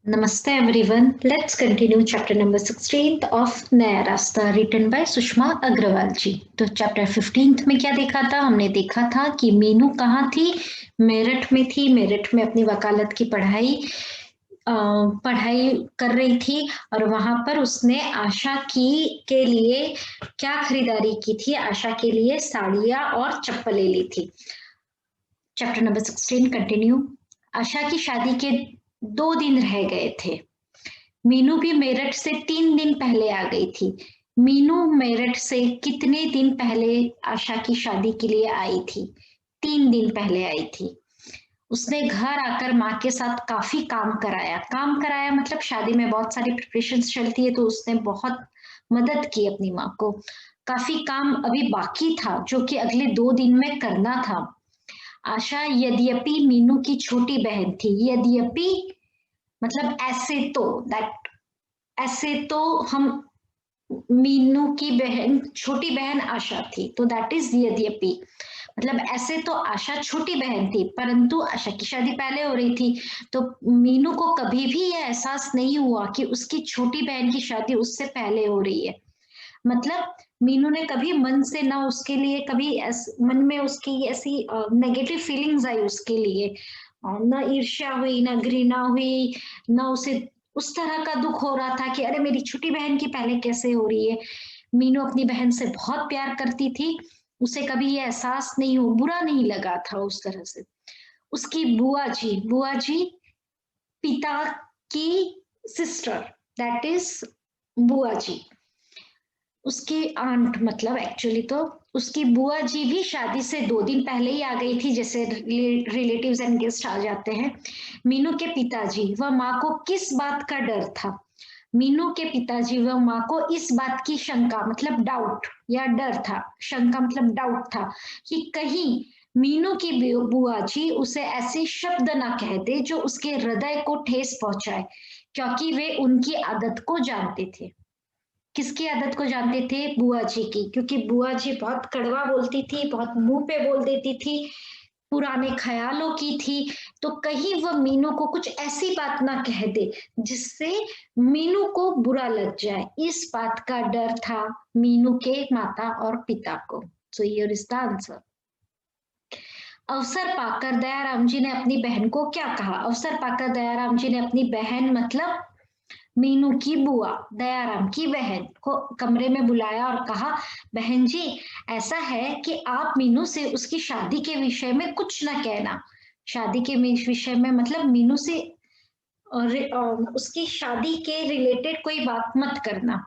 Namaste everyone. Let's continue chapter number 16th of नया रास्ता written by Sushma Agarwal जी। तो chapter 15th में क्या देखा था? हमने देखा था कि मीनू कहाँ थी? मेरठ में थी। मेरठ में अपनी वकालत की पढ़ाई कर रही थी और वहां पर उसने आशा की के लिए क्या खरीदारी की थी? आशा के लिए साड़ियां और चप्पलें ली थी। Chapter number 16 continue. आशा की शादी के 2 दिन रह गए थे। मीनू भी मेरठ से 3 दिन पहले आ गई थी। मीनू मेरठ से कितने दिन पहले आशा की शादी के लिए आई थी? 3 दिन पहले आई थी। उसने घर आकर माँ के साथ काफी काम कराया मतलब शादी में बहुत सारी प्रिपरेशंस चलती है, तो उसने बहुत मदद की अपनी माँ को। काफी काम अभी बाकी था जो कि अगले 2 दिन में करना था। आशा यद्यपि मीनू की छोटी बहन थी। यद्यपि मतलब ऐसे तो हम मीनू की बहन छोटी बहन आशा थी, तो दैट इज यद्यपि। मतलब ऐसे तो आशा छोटी बहन थी, परंतु आशा की शादी पहले हो रही थी, तो मीनू को कभी भी यह एहसास नहीं हुआ कि उसकी छोटी बहन की शादी उससे पहले हो रही है। मतलब मीनू ने कभी मन से ना उसके लिए कभी मन में उसकी ऐसी नेगेटिव फीलिंग्स आई उसके लिए। ना ईर्ष्या हुई, ना घृणा हुई, ना उसे उस तरह का दुख हो रहा था कि अरे मेरी छोटी बहन की पहले कैसे हो रही है। मीनू अपनी बहन से बहुत प्यार करती थी। उसे कभी ये एहसास नहीं हो, बुरा नहीं लगा था उस तरह से। उसकी बुआ जी पिता की सिस्टर, दैट इज बुआ जी। उसकी आंट मतलब एक्चुअली तो उसकी बुआ जी भी शादी से 2 दिन पहले ही आ गई थी, जैसे रिलेटिव्स एंड गेस्ट आ जाते हैं। मीनू के पिताजी व माँ को किस बात का डर था? मीनू के पिताजी व माँ को इस बात की शंका मतलब डाउट या डर था। शंका मतलब डाउट था कि कहीं मीनू की बुआ जी उसे ऐसे शब्द ना कह दे जो उसके हृदय को ठेस पहुंचाए, क्योंकि वे उनकी आदत को जानते थे। किसकी आदत को जानते थे? बुआ जी की, क्योंकि बुआ जी बहुत कड़वा बोलती थी, बहुत मुंह पे बोल देती थी, पुराने ख्यालों की थी। तो कहीं वह मीनू को कुछ ऐसी बात ना कह दे जिससे मीनू को बुरा लग जाए, इस बात का डर था मीनू के माता और पिता को। So here is the answer. अवसर पाकर दयाराम जी ने अपनी बहन को क्या कहा? अवसर पाकर दयाराम जी ने अपनी बहन मतलब मीनू की बुआ दयाराम की बहन को कमरे में बुलाया और कहा, बहन जी, ऐसा है कि आप मीनू से उसकी शादी के विषय में कुछ न कहना। शादी के विषय में मतलब मीनू से उसकी शादी के रिलेटेड कोई बात मत करना।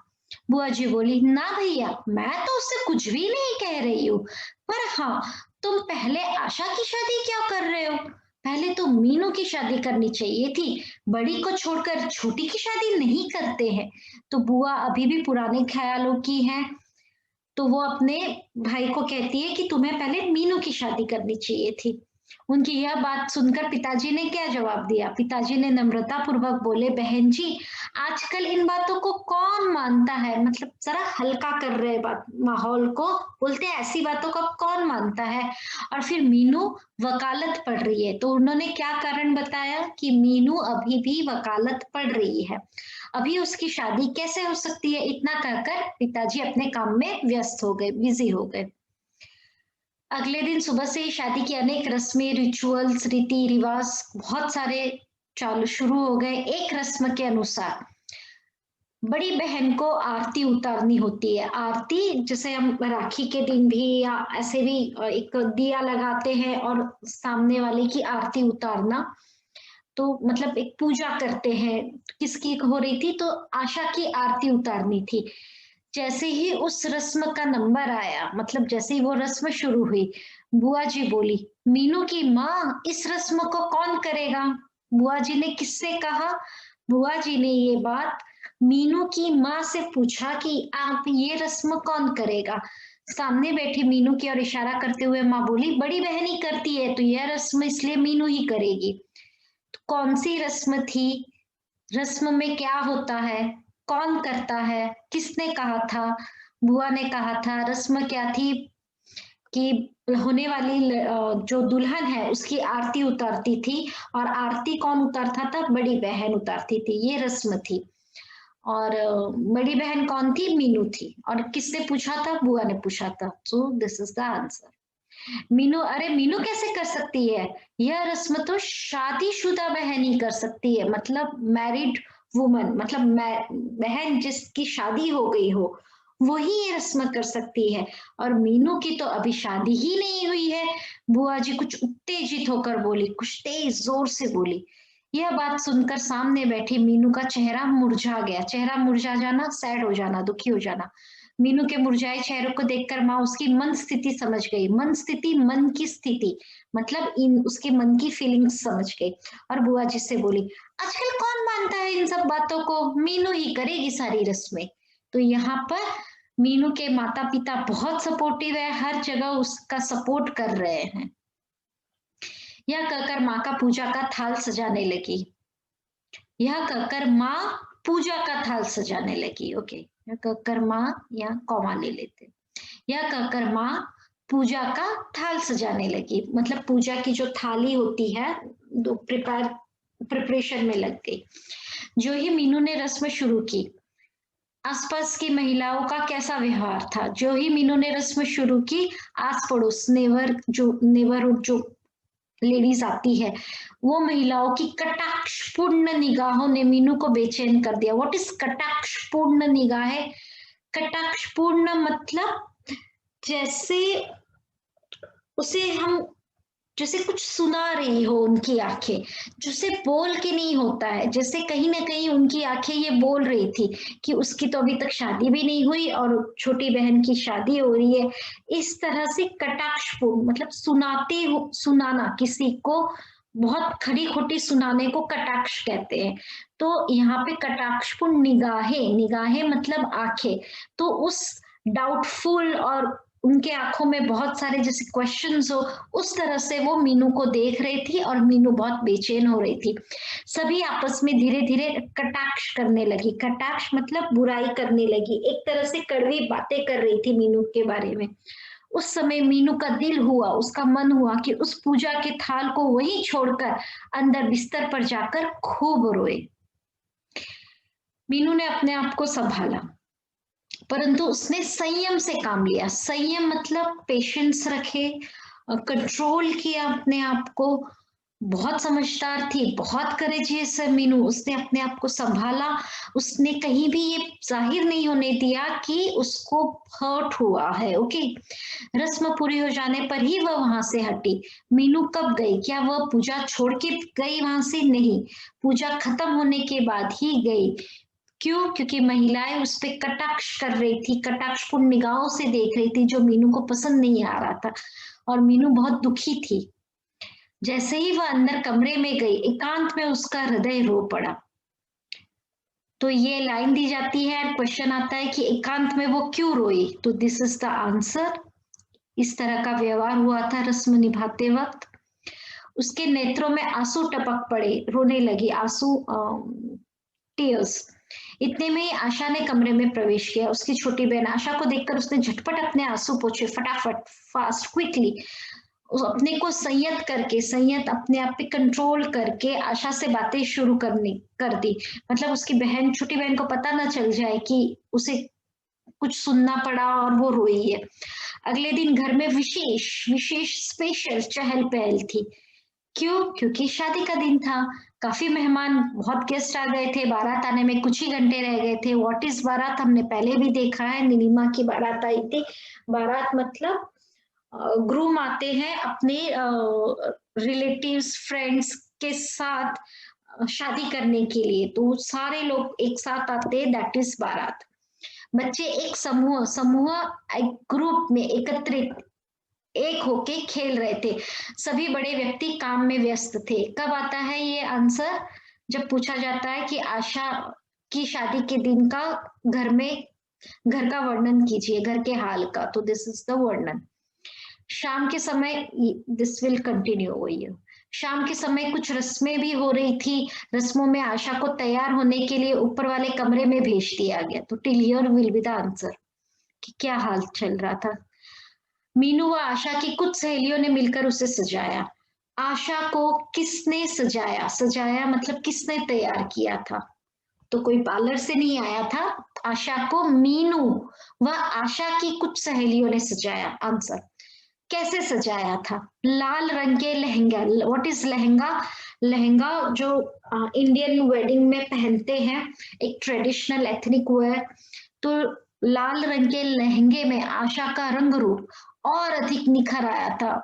बुआ जी बोली, ना भैया, मैं तो उससे कुछ भी नहीं कह रही हूँ, पर हाँ, तुम पहले आशा की शादी क्या कर रहे हो? पहले तो मीनू की शादी करनी चाहिए थी। बड़ी को छोड़कर छोटी की शादी नहीं करते हैं। तो बुआ अभी भी पुराने ख्यालों की है, तो वो अपने भाई को कहती है कि तुम्हें पहले मीनू की शादी करनी चाहिए थी। उनकी यह बात सुनकर पिताजी ने क्या जवाब दिया? पिताजी ने नम्रता पूर्वक बोले, बहन जी, आजकल इन बातों को कौन मानता है? मतलब जरा हल्का कर रहे बात माहौल को, बोलते हैं ऐसी बातों को अब कौन मानता है। और फिर मीनू वकालत पढ़ रही है, तो उन्होंने क्या कारण बताया कि मीनू अभी भी वकालत पढ़ रही है, अभी उसकी शादी कैसे हो सकती है? इतना कहकर पिताजी अपने काम में व्यस्त हो गए, बिजी हो गए। अगले दिन सुबह से ही शादी की अनेक रस्में, रिचुअल्स, रीति रिवाज बहुत सारे चालू शुरू हो गए। एक रस्म के अनुसार बड़ी बहन को आरती उतारनी होती है। आरती जैसे हम राखी के दिन भी या ऐसे भी एक दिया लगाते हैं और सामने वाले की आरती उतारना, तो मतलब एक पूजा करते हैं। किसकी हो रही थी? तो आशा की आरती उतारनी थी। जैसे ही उस रस्म का नंबर आया, मतलब जैसे ही वो रस्म शुरू हुई, बुआ जी बोली, मीनू की माँ, इस रस्म को कौन करेगा? बुआ जी ने किससे कहा? बुआ जी ने ये बात मीनू की माँ से पूछा कि आप ये रस्म कौन करेगा? सामने बैठी मीनू की ओर इशारा करते हुए माँ बोली, बड़ी बहन ही करती है, तो यह रस्म इसलिए मीनू ही करेगी। तो कौन सी रस्म थी? रस्म में क्या होता है? कौन करता है? किसने कहा था? बुआ ने कहा था। रस्म क्या थी? कि होने वाली जो दुल्हन है उसकी आरती उतारती थी, और आरती कौन उतारता था? बड़ी बहन उतारती थी, ये रस्म थी। और बड़ी बहन कौन थी? मीनू थी। और किसने पूछा था? बुआ ने पूछा था। So this is the answer. Meenu, अरे मीनू कैसे कर सकती है? यह रस्म तो शादीशुदा बहन ही कर सकती है, मतलब मैरिड वुमन, मतलब बहन जिसकी शादी हो गई हो वही ये रस्म कर सकती है। और मीनू की तो अभी शादी ही नहीं हुई है। बुआ जी कुछ उत्तेजित होकर बोली, कुछ तेज जोर से बोली। यह बात सुनकर सामने बैठी मीनू का चेहरा मुरझा गया। चेहरा मुरझा जाना, सैड हो जाना, दुखी हो जाना। मीनू के मुरझाए चेहरे को देखकर माँ उसकी मन स्थिति समझ गई। मन स्थिति, मन की स्थिति, मतलब इन उसके मन की फीलिंग्स समझ गई। और बुआ जी से बोली, आजकल कौन मानता है इन सब बातों को? मीनू ही करेगी सारी रस्में। तो यहाँ पर मीनू के माता पिता बहुत सपोर्टिव है, हर जगह उसका सपोर्ट कर रहे हैं। यह कहकर माँ का पूजा का थाल सजाने लगी। यह कहकर माँ पूजा का थाल सजाने लगी। ओके, यह कहकर माँ, या कॉमा ले लेते। यह कहकर माँ पूजा का थाल सजाने लगी, मतलब पूजा की जो थाली होती है, दो प्रिपरेशन में लग गई। जो ही मीनू ने रस्म शुरू की, आसपास की महिलाओं का कैसा व्यवहार था? जो ही मीनू ने रस्म शुरू की, आस पड़ोस नेबरहुड जो लेडीज आती है, वो महिलाओं की कटाक्षपूर्ण निगाहों ने मीनू को बेचैन कर दिया। व्हाट इज कटाक्षपूर्ण निगाहें? कटाक्षपूर्ण मतलब जैसे उसे हम, जैसे कुछ सुना रही हो उनकी आंखें, जैसे बोल के नहीं होता है, जैसे कहीं ना कहीं उनकी आंखें ये बोल रही थी कि उसकी तो अभी तक शादी भी नहीं हुई और छोटी बहन की शादी हो रही है। इस तरह से कटाक्षपूर्ण मतलब सुनाते हो, सुनाना किसी को, बहुत खरी खोटी सुनाने को कटाक्ष कहते हैं। तो यहाँ पे कटाक्षपूर्ण निगाहें, निगाहें मतलब आंखें, तो उस डाउटफुल और उनके आंखों में बहुत सारे जैसे क्वेश्चंस हो, उस तरह से वो मीनू को देख रही थी और मीनू बहुत बेचैन हो रही थी। सभी आपस में धीरे धीरे कटाक्ष करने लगी। कटाक्ष मतलब बुराई करने लगी, एक तरह से कड़वी बातें कर रही थी मीनू के बारे में। उस समय मीनू का दिल हुआ, उसका मन हुआ कि उस पूजा के थाल को वहीं छोड़कर अंदर बिस्तर पर जाकर खूब रोए। मीनू ने अपने आप को संभाला, परंतु उसने संयम से काम लिया। संयम मतलब पेशेंस रखे, कंट्रोल किया अपने आप को। बहुत समझदार थी, बहुत करेजियस है मीनू, उसने अपने आप को संभाला। उसने कहीं भी ये जाहिर नहीं होने दिया कि उसको हर्ट हुआ है। ओके, रस्म पूरी हो जाने पर ही वह वहां से हटी। मीनू कब गई? क्या वह पूजा छोड़ के गई वहां से? नहीं, पूजा खत्म होने के बाद ही गई। क्यों? क्योंकि महिलाएं उस पे कटाक्ष कर रही थी, कटाक्षपूर्ण निगाहों से देख रही थी, जो मीनू को पसंद नहीं आ रहा था। और मीनू बहुत दुखी थी। जैसे ही वह अंदर कमरे में गई, एकांत में उसका हृदय रो पड़ा। तो ये लाइन दी जाती है, क्वेश्चन आता है कि एकांत में वो क्यों रोई? तो दिस इज द आंसर। इस तरह का व्यवहार हुआ था रस्म निभाते वक्त। उसके नेत्रों में आंसू टपक पड़े, रोने लगी, आंसू, टीयर्स। इतने में ही आशा ने कमरे में प्रवेश किया। उसकी छोटी बहन आशा को देखकर उसने झटपट अपने आंसू पोंछे, फटाफट, फास्ट, क्विकली। उस अपने को संयत करके, संयत अपने आप पे कंट्रोल करके आशा से बातें शुरू करनी कर दी। मतलब उसकी बहन, छोटी बहन को पता ना चल जाए कि उसे कुछ सुनना पड़ा और वो रोई है। अगले दिन घर में विशेष विशेष स्पेशल चहल पहल थी। क्यों? क्योंकि शादी का दिन था। काफी मेहमान, बहुत गेस्ट आ गए थे। बारात आने में कुछ ही घंटे रह गए थे। व्हाट इज बारात? हमने पहले भी देखा है, नीलिमा की बारात आई थी। बारात मतलब ग्रूम आते हैं अपने रिलेटिव्स, फ्रेंड्स के साथ शादी करने के लिए, तो सारे लोग एक साथ आते हैं, दैट इज बारात। बच्चे एक समूह समूह एक ग्रुप में एकत्रित एक होके खेल रहे थे। सभी बड़े व्यक्ति काम में व्यस्त थे। कब आता है ये आंसर? जब पूछा जाता है कि आशा की शादी के दिन का घर में, घर का वर्णन कीजिए, घर के हाल का। तो दिस इज द वर्णन। शाम के समय, दिस विल कंटिन्यू वही है। शाम के समय कुछ रस्में भी हो रही थी। रस्मों में आशा को तैयार होने के लिए ऊपर वाले कमरे में भेज दिया गया। तो till here will be the answer कि क्या हाल चल रहा था। मीनू व आशा की कुछ सहेलियों ने मिलकर उसे सजाया। आशा को किसने सजाया? सजाया मतलब किसने तैयार किया था? तो कोई पार्लर से नहीं आया था। आशा को मीनू व आशा की कुछ सहेलियों ने सजाया। आंसर, कैसे सजाया था? लाल रंग के लहंगा। What is lehenga? लहंगा जो इंडियन वेडिंग में पहनते हैं, एक ट्रेडिशनल एथनिक वेयर। तो लाल रंग के लहंगे में आशा का रंग रूप और अधिक निखर आया था।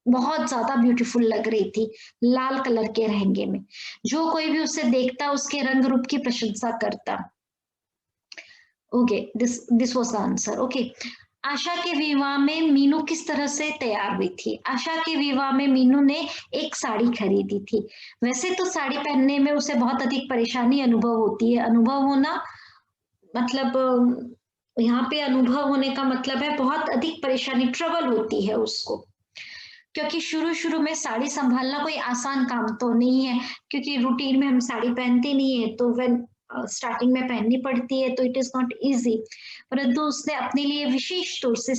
बहुत ज्यादा ब्यूटीफुल लग रही थी लाल कलर के लहंगे में। जो कोई भी उसे देखता उसके रंग रूप की प्रशंसा करता। Okay, this was the answer. Okay, Asha के विवाह में मीनू किस तरह से तैयार हुई थी? आशा के विवाह में मीनू ने एक साड़ी खरीदी थी। वैसे तो साड़ी पहनने में उसे बहुत अधिक परेशानी अनुभव होती है। अनुभव होना मतलब यहाँ पे अनुभव होने का मतलब है बहुत अधिक परेशानी, ट्रबल होती है उसको, क्योंकि शुरू शुरू में साड़ी संभालना कोई आसान काम तो नहीं है, क्योंकि रूटीन में हम साड़ी पहनते नहीं है, तो व्हेन स्टार्टिंग में पहननी पड़ती है तो इट इज नॉट इजी। परंतु उसने अपने लिए विशेष तौर से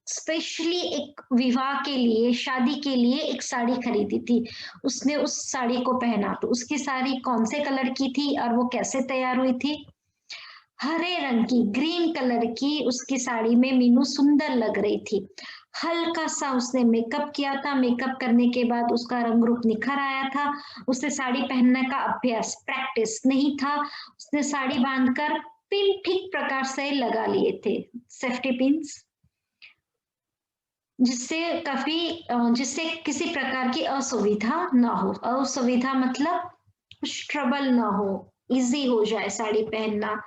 स्पेशली एक विवाह के लिए, शादी के लिए एक साड़ी खरीदी थी। उसने उस साड़ी को पहना। तो उसकी साड़ी कौन से कलर की थी और वो कैसे तैयार हुई थी? हरे रंग की, ग्रीन कलर की उसकी साड़ी में मीनू सुंदर लग रही थी। हल्का सा उसने मेकअप किया था। मेकअप करने के बाद उसका रंग रूप निखर आया था। उसे साड़ी पहनने का अभ्यास, प्रैक्टिस नहीं था। उसने साड़ी बांधकर पिन ठीक प्रकार से लगा लिए थे, सेफ्टी पिन्स, जिससे किसी प्रकार की असुविधा ना हो। असुविधा मतलब कुछ ट्रबल ना हो, इजी हो जाए साड़ी पहनना।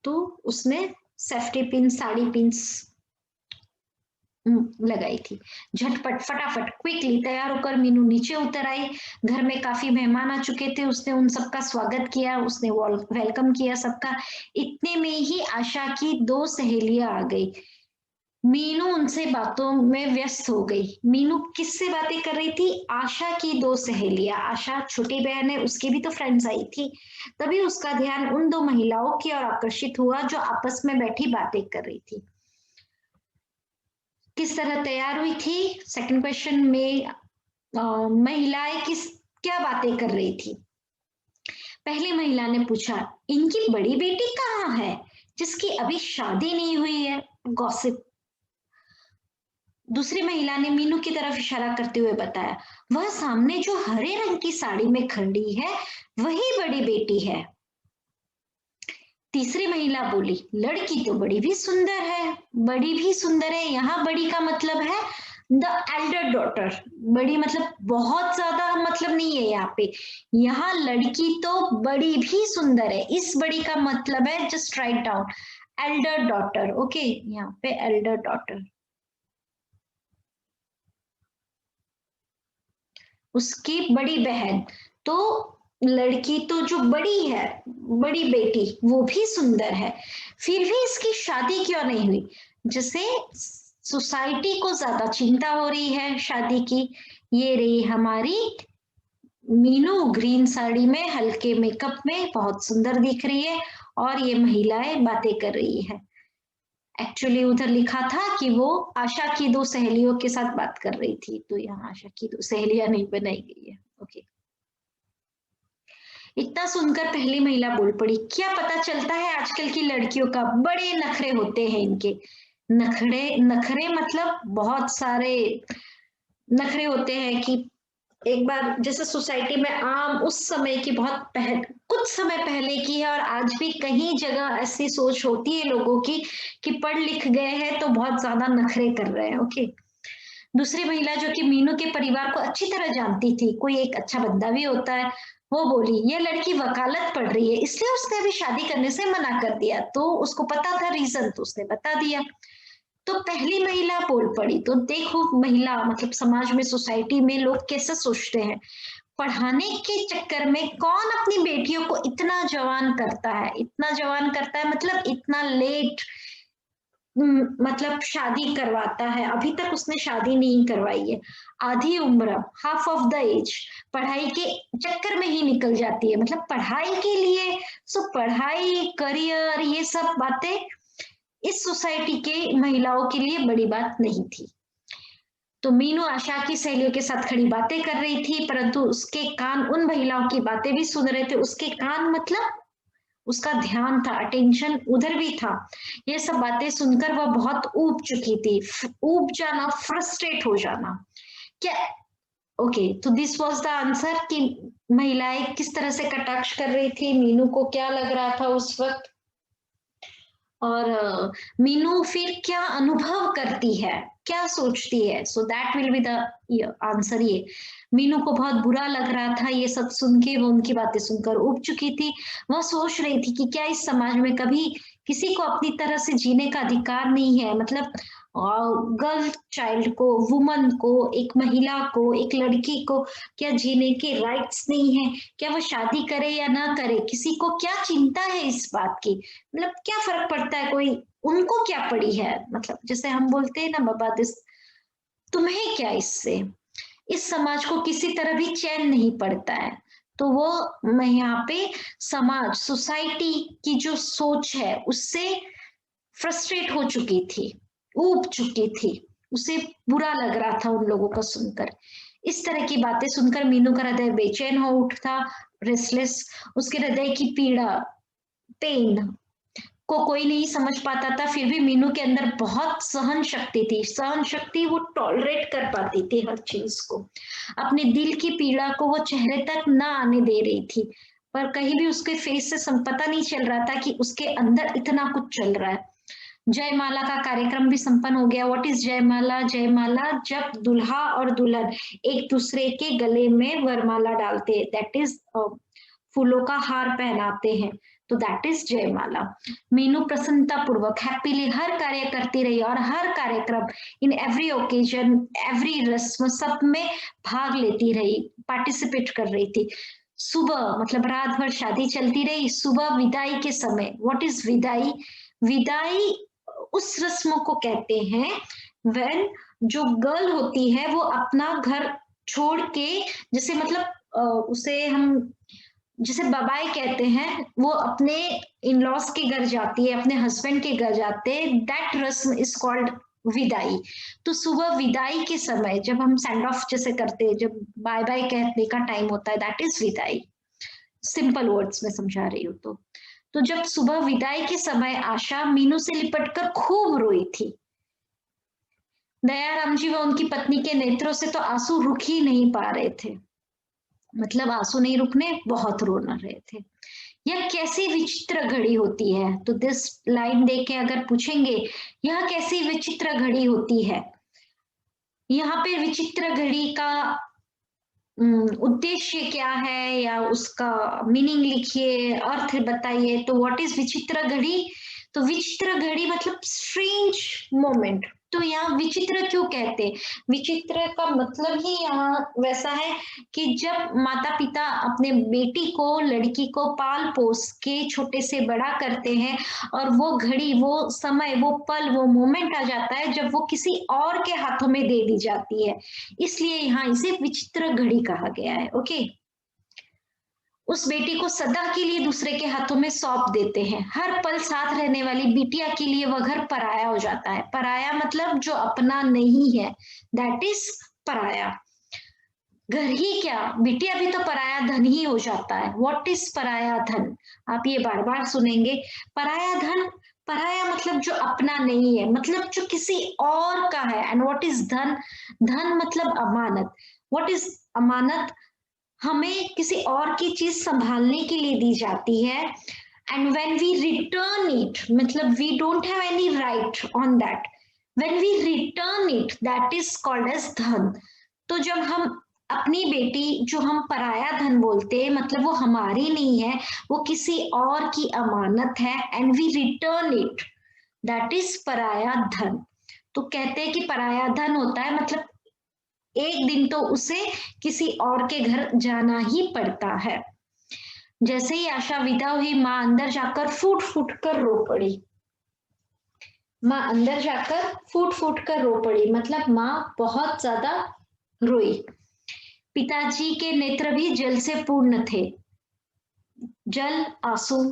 तो उसने सेफ्टी पिन, साड़ी पिंस लगाई थी। झटपट, फटाफट, क्विकली तैयार होकर मीनू नीचे उतर आई। घर में काफी मेहमान आ चुके थे। उसने उन सबका स्वागत किया, उसने वेलकम किया सबका। इतने में ही आशा की दो सहेलियां आ गई। मीनू उनसे बातों में व्यस्त हो गई। मीनू किससे बातें कर रही थी? आशा की दो सहेलियां। आशा छोटी बहन है, उसकी भी तो फ्रेंड्स आई थी। तभी उसका ध्यान उन दो महिलाओं की ओर आकर्षित हुआ जो आपस में बैठी बातें कर रही थी। किस तरह तैयार हुई थी? सेकंड क्वेश्चन में महिलाएं क्या बातें कर रही थी? पहली महिला ने पूछा, इनकी बड़ी बेटी कहाँ है जिसकी अभी शादी नहीं हुई है? गॉसिप। दूसरी महिला ने मीनू की तरफ इशारा करते हुए बताया, वह सामने जो हरे रंग की साड़ी में खड़ी है वही बड़ी बेटी है। तीसरी महिला बोली, लड़की तो बड़ी भी सुंदर है। बड़ी भी सुंदर है, यहाँ बड़ी का मतलब है द एल्डर डॉटर। बड़ी मतलब बहुत ज्यादा मतलब नहीं है यहाँ पे। यहाँ लड़की तो बड़ी भी सुंदर है, इस बड़ी का मतलब है, just write down, Elder daughter. Okay, यहाँ पे एल्डर डॉटर, उसकी बड़ी बहन। तो लड़की तो जो बड़ी है, बड़ी बेटी, वो भी सुंदर है, फिर भी इसकी शादी क्यों नहीं हुई? जैसे सोसाइटी को ज्यादा चिंता हो रही है शादी की। ये रही हमारी मीनू, ग्रीन साड़ी में, हल्के मेकअप में, बहुत सुंदर दिख रही है, और ये महिलाएं बातें कर रही है। एक्चुअली उधर लिखा था कि वो आशा की दो सहेलियों के साथ बात कर रही थी, तो यहाँ आशा की दो सहेलियां नहीं बनाई गई है। ओके, इतना सुनकर पहली महिला बोल पड़ी, क्या पता चलता है आजकल की लड़कियों का, बड़े नखरे होते हैं इनके। नखरे, नखरे मतलब बहुत सारे नखरे होते हैं कि एक बार जैसे सोसाइटी में आम उस समय की, कुछ समय पहले की है, और आज भी कहीं जगह ऐसी सोच होती है लोगों की कि पढ़ लिख गए हैं तो बहुत ज्यादा नखरे कर रहे हैं। ओके, दूसरी महिला जो कि मीनू के परिवार को अच्छी तरह जानती थी, कोई एक अच्छा बंदा भी होता है, वो बोली, ये लड़की वकालत पढ़ रही है इसलिए उसने अभी शादी करने से मना कर दिया। तो उसको पता था रीजन, तो उसने बता दिया। तो पहली महिला बोल पड़ी। तो देखो महिला मतलब समाज में, सोसाइटी में लोग कैसे सोचते हैं। पढ़ाने के चक्कर में कौन अपनी बेटियों को इतना जवान करता है, इतना जवान करता है मतलब इतना लेट, मतलब शादी करवाता है। अभी तक उसने शादी नहीं करवाई है, आधी उम्र, हाफ ऑफ द एज पढ़ाई के चक्कर में ही निकल जाती है। मतलब पढ़ाई के लिए, सो पढ़ाई, करियर, ये सब बातें इस सोसाइटी के महिलाओं के लिए बड़ी बात नहीं थी। तो मीनू आशा की सहेलियों के साथ खड़ी बातें कर रही थी, परंतु उसके कान उन महिलाओं की बातें भी सुन रहे थे। उसके कान मतलब उसका ध्यान था, अटेंशन उधर भी था। ये सब बातें सुनकर वह बहुत ऊब चुकी थी। ऊब जाना, फ्रस्ट्रेट हो जाना। क्या ओके, तो दिस वाज द आंसर कि महिलाएं किस तरह से कटाक्ष कर रही थी, मीनू को क्या लग रहा था उस वक्त, और मीनू फिर क्या अनुभव करती है, क्या सोचती है। So that will be the answer. ये मीनू को बहुत बुरा लग रहा था ये सब सुन के, वो उनकी बातें सुनकर उब चुकी थी। वह सोच रही थी कि क्या इस समाज में कभी किसी को अपनी तरह से जीने का अधिकार नहीं है। मतलब गर्ल चाइल्ड को, वुमन को, एक महिला को, एक लड़की को क्या जीने के राइट्स नहीं है? क्या वो शादी करे या ना करे, किसी को क्या चिंता है इस बात की? मतलब क्या फर्क पड़ता है, कोई उनको क्या पड़ी है? मतलब जैसे हम बोलते हैं ना, बाबा दिस, तुम्हें क्या इससे? इस समाज को किसी तरह भी चैन नहीं पड़ता है। तो वो मैं यहाँ पे समाज, सोसाइटी की जो सोच है उससे फ्रस्ट्रेट हो चुकी थी, ऊब चुकी थी। उसे बुरा लग रहा था उन लोगों को सुनकर। इस तरह की बातें सुनकर मीनू का हृदय बेचैन हो उठता, रेस्टलेस। उसके हृदय की पीड़ा, पेन को कोई नहीं समझ पाता था, फिर भी मीनू के अंदर बहुत सहन शक्ति थी। सहन शक्ति, वो टॉलरेट कर पाती थी हर चीज को। अपने दिल की पीड़ा को वो चेहरे तक ना आने दे रही थी, पर कहीं भी उसके फेस से पता नहीं चल रहा था कि उसके अंदर इतना कुछ चल रहा है। जयमाला का कार्यक्रम भी संपन्न हो गया। व्हाट इज जयमाला? जयमाला जब दुल्हा और दुल्हन एक दूसरे के गले में वरमाला डालते हैं, दैट इज फूलों का हार पहनाते हैं, तो दैट इज जयमाला। मीनू प्रसन्नता पूर्वक हैप्पीली हर कार्य करती रही, और हर कार्यक्रम, इन एवरी ओकेजन, एवरी रस्म, सब में भाग लेती रही, पार्टिसिपेट कर रही थी। सुबह मतलब रात भर शादी चलती रही। सुबह विदाई के समय, व्हाट इज विदाई? विदाई उस रस्म को कहते हैं व्हेन जो गर्ल होती है वो अपना घर छोड़ के, जैसे मतलब उसे हम जिसे बबाई कहते हैं, वो अपने इन लॉज के घर जाती है, अपने हस्बैंड के घर जाते हैं, दैट रस्म इज कॉल्ड विदाई। तो सुबह विदाई के समय जब हम सेंड ऑफ जैसे करते हैं, जब बाय बाय कहने का टाइम होता है, दैट इज विदाई। सिंपल वर्ड्स में समझा रही हूँ। तो जब सुबह विदाई के समय आशा मीनू से लिपटकर खूब रोई थी। दयाराम जी व उनकी पत्नी के नेत्रों से तो आंसू रुक ही नहीं पा रहे थे। मतलब आंसू नहीं रुकने, बहुत रोना रहे थे। यह कैसी विचित्र घड़ी होती है? तो दिस लाइन देख के अगर पूछेंगे यह कैसी विचित्र घड़ी होती है, यहाँ पे विचित्र घड़ी का उद्देश्य क्या है या उसका मीनिंग लिखिए, अर्थ बताइए। तो व्हाट इज विचित्र घड़ी? तो विचित्र घड़ी मतलब स्ट्रेंज मोमेंट। तो यहाँ विचित्र क्यों कहते हैं? विचित्र का मतलब ही यहाँ वैसा है कि जब माता पिता अपने बेटी को, लड़की को पाल पोस के छोटे से बड़ा करते हैं, और वो घड़ी, वो समय, वो पल, वो मोमेंट आ जाता है जब वो किसी और के हाथों में दे दी जाती है, इसलिए यहाँ इसे विचित्र घड़ी कहा गया है। ओके, उस बेटी को सदा के लिए दूसरे के हाथों में सौंप देते हैं। हर पल साथ रहने वाली बिटिया के लिए वह घर पराया हो जाता है। पराया मतलब जो अपना नहीं है, दैट इज पराया। घर ही क्या, बिटिया भी तो पराया धन ही हो जाता है। व्हाट इज पराया धन? आप ये बार बार सुनेंगे। पराया धन, पराया मतलब जो अपना नहीं है, मतलब जो किसी और का है। एंड व्हाट इज धन? धन मतलब अमानत। व्हाट इज अमानत? हमें किसी और की चीज संभालने के लिए दी जाती है, and when we return it, मतलब we don't have any right on that, when we return it, that is called as धन। तो जब हम अपनी बेटी, जो हम पराया धन बोलते हैं, मतलब वो हमारी नहीं है, वो किसी और की अमानत है, and we return it, that is पराया धन। तो कहते हैं कि पराया धन होता है मतलब एक दिन तो उसे किसी और के घर जाना ही पड़ता है। जैसे ही आशा विदा हुई, माँ अंदर जाकर फूट फूट कर रो पड़ी। माँ अंदर जाकर फूट फूट कर रो पड़ी, मतलब माँ बहुत ज्यादा रोई। पिताजी के नेत्र भी जल से पूर्ण थे। जल, आंसू,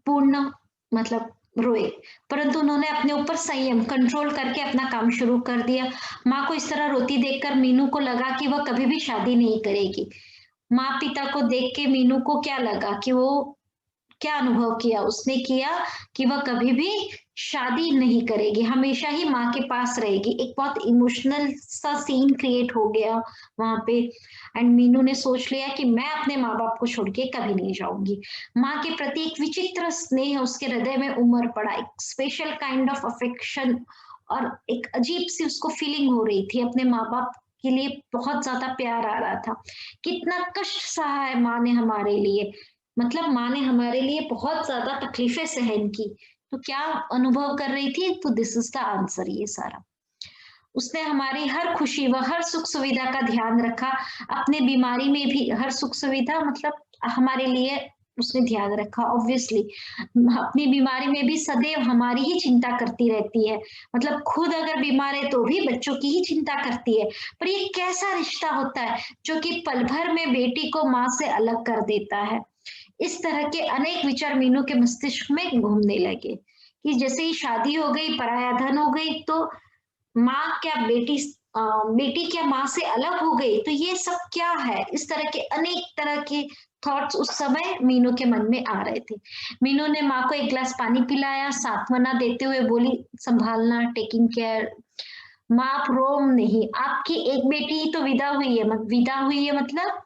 पूर्ण मतलब रोए, परंतु उन्होंने अपने ऊपर संयम कंट्रोल करके अपना काम शुरू कर दिया। माँ को इस तरह रोती देखकर मीनू को लगा कि वह कभी भी शादी नहीं करेगी। माँ-पिता को देख के मीनू को क्या लगा कि वो क्या अनुभव किया? उसने किया कि वह कभी भी शादी नहीं करेगी, हमेशा ही माँ के पास रहेगी। एक बहुत इमोशनल सा सीन क्रिएट हो गया वहाँ पे एंड मीनू ने सोच लिया कि मैं अपने माँ-बाप को छोड़ के कभी नहीं जाऊँगी। माँ के प्रति एक विचित्र स्नेह उसके हृदय में उमड़ पड़ा, एक स्पेशल काइंड ऑफ अफेक्शन और एक अजीब-सी उसको फीलिंग हो रही थी अपने माँ-बाप के लिए बहुत ज़्यादा प्यार आ रहा था। कितना कष्ट सहा है माँ ने हमारे लिए, मतलब माँ ने हमारे लिए बहुत ज़्यादा तकलीफ़ें सहन की, तो क्या अनुभव कर रही थी? तो दिस इज़ द आंसर ये सारा। उसने हमारी हर खुशी व हर सुख-सुविधा का ध्यान रखा, अपने बीमारी में भी हर सुख-सुविधा मतलब हमारे लिए उसने ध्यान रखा ऑब्वियसली। अपनी बीमारी में भी सदैव हमारी ही चिंता करती रहती है, मतलब खुद अगर बीमार है तो भी बच्चों की ही चिंता करती है। पर ये कैसा रिश्ता होता है, जो कि पल भर में बेटी को माँ से अलग कर देता है? इस तरह के अनेक विचार मीनू के मस्तिष्क में घूमने लगे कि जैसे ही शादी हो गई, पराया धन हो गई तो माँ क्या बेटी अ, बेटी क्या माँ से अलग हो गई? तो ये सब क्या है? इस तरह के अनेक तरह के थॉट्स उस समय मीनू के मन में आ रहे थे। मीनू ने माँ को एक ग्लास पानी पिलाया, सांत्वना देते हुए बोली, "संभालना, टेकिंग केयर। माँ आप रो नहीं, आपकी एक बेटी ही तो विदा हुई है मतलब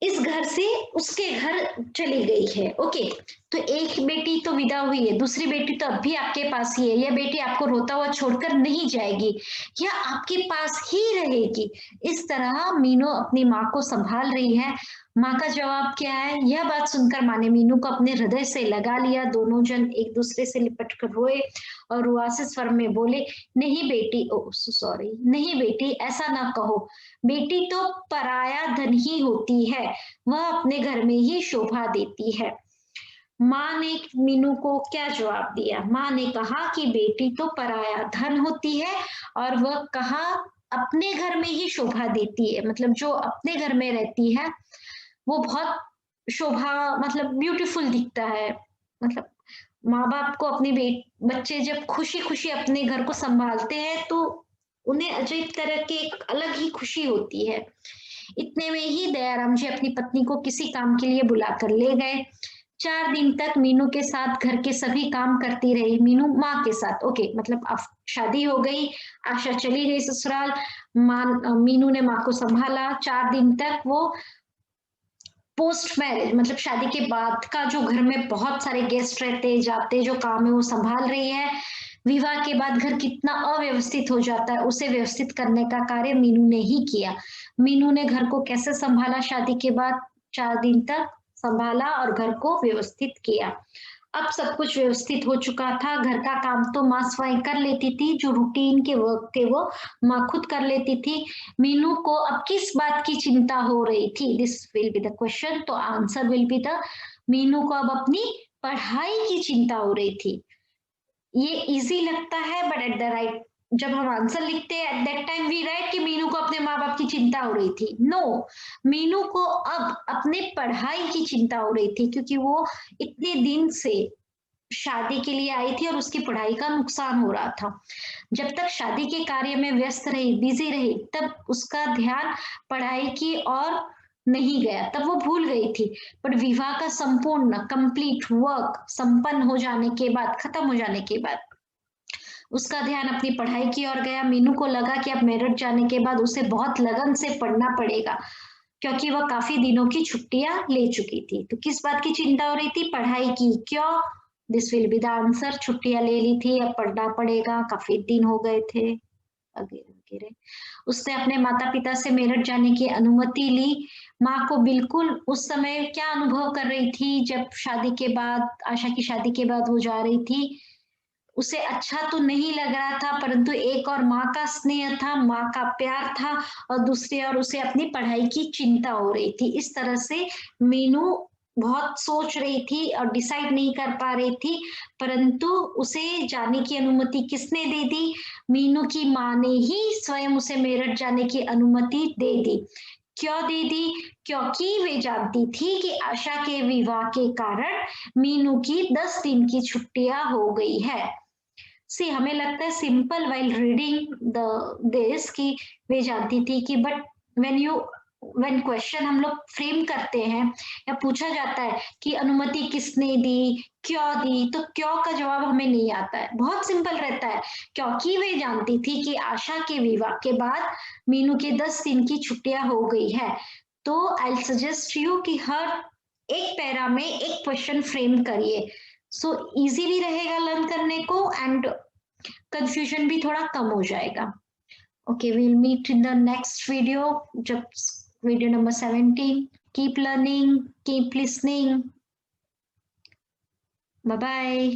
इस घर से उसके घर चली गई है, ओके। तो एक बेटी तो विदा हुई है, दूसरी बेटी तो अब भी आपके पास ही है। यह बेटी आपको रोता हुआ छोड़कर नहीं जाएगी, यह आपके पास ही रहेगी। इस तरह मीनू अपनी माँ को संभाल रही है। माँ का जवाब क्या है? यह बात सुनकर माँ ने मीनू को अपने हृदय से लगा लिया। दोनों जन एक दूसरे से लिपट कर रोए और रुआसे स्वर में बोले, नहीं बेटी, ओ सॉरी, नहीं बेटी, ऐसा ना कहो। बेटी तो पराया धन ही होती है, वह अपने घर में ही शोभा देती है। माँ ने मीनू को क्या जवाब दिया? माँ ने कहा कि बेटी तो पराया धन होती है और वह कहा अपने घर में ही शोभा देती है, मतलब जो अपने घर में रहती है वो बहुत शोभा मतलब ब्यूटीफुल दिखता है। मतलब माँ-बाप को अपने बच्चे जब खुशी-खुशी अपने घर को सँभालते हैं तो उन्हें अजीब तरह की एक अलग ही खुशी होती है। इतने में ही दयाराम जी अपनी पत्नी को किसी काम के लिए बुलाकर ले गए। 4 दिन तक मीनू के साथ घर के सभी काम करती रही। मीनू माँ के साथ, ओके, मतलब अब शादी हो गई, आशा चली गई ससुराल, मीनू ने माँ को सँभाला। 4 दिन तक वो पोस्ट मैरिज मतलब शादी के बाद का जो घर में बहुत सारे गेस्ट रहते जाते, जो काम है वो संभाल रही है। विवाह के बाद घर कितना अव्यवस्थित हो जाता है, उसे व्यवस्थित करने का कार्य मीनू ने ही किया। मीनू ने घर को कैसे संभाला? शादी के बाद 4 दिन तक संभाला और घर को व्यवस्थित किया। अब सब कुछ व्यवस्थित हो चुका था, घर का काम तो माँ स्वयं कर लेती थी, जो रूटीन के वर्क थे वो माँ खुद कर लेती थी। मीनू को अब किस बात की चिंता हो रही थी? This will be the question, तो answer will be the Meenu को अब अपनी पढ़ाई की चिंता हो रही थी। ये इजी लगता है बट एट द राइट जब हम आंसर लिखते हैं at that time we write कि मीनू को अपने माँ बाप की चिंता हो रही थी। नो, मीनू को अब अपने पढ़ाई की चिंता हो रही थी क्योंकि वो इतने दिन से शादी के लिए आई थी और उसकी पढ़ाई का नुकसान हो रहा था। जब तक शादी के कार्य में व्यस्त रही, बिजी रही, तब उसका ध्यान पढ़ाई की ओर नहीं गया, तब वो भूल गई थी। पर विवाह का संपूर्ण कंप्लीट वर्क संपन्न हो जाने के बाद, खत्म हो जाने के बाद उसका ध्यान अपनी पढ़ाई की ओर गया। मीनू को लगा कि अब मेरठ जाने के बाद उसे बहुत लगन से पढ़ना पड़ेगा क्योंकि वह काफी दिनों की छुट्टियां ले चुकी थी। तो किस बात की चिंता हो रही थी? पढ़ाई की। क्यों? This will be the answer. छुट्टियां ले ली थी, अब पढ़ना पड़ेगा, काफी दिन हो गए थे वगैरह वगैरह। उसने अपने माता पिता से मेरठ जाने की अनुमति ली। माँ को बिल्कुल उस समय क्या अनुभव कर रही थी जब शादी के बाद, आशा की शादी के बाद वो जा रही थी, उसे अच्छा तो नहीं लग रहा था, परंतु एक और माँ का स्नेह था, माँ का प्यार था और दूसरी ओर उसे अपनी पढ़ाई की चिंता हो रही थी। इस तरह से मीनू बहुत सोच रही थी और डिसाइड नहीं कर पा रही थी, परंतु उसे जाने की अनुमति किसने दे दी? मीनू की माँ ने ही स्वयं उसे मेरठ जाने की अनुमति दे दी। क्यों दीदी? क्योंकि वे जानती थी कि आशा के विवाह के कारण मीनू की 10 दिन की छुट्टियां हो गई है। सी हमें लगता है simple while reading the this कि वे जानती थी कि, बट व्हेन क्वेश्चन हम लोग फ्रेम करते हैं या पूछा जाता है कि अनुमति किसने दी, क्यों दी, तो क्यों का जवाब हमें नहीं आता है, बहुत सिंपल रहता है। क्योंकि वे जानती थी कि आशा के विवाह के बाद मीनू के 10 दिन की छुट्टियां हो गई है। तो आई सजेस्ट यू कि हर एक पैरा में एक क्वेश्चन फ्रेम करिए, सो इजी भी रहेगा लर्न करने को एंड कंफ्यूजन भी थोड़ा कम हो जाएगा। Okay, we'll meet in the next video, जब video number 17। Keep learning, keep listening, bye bye.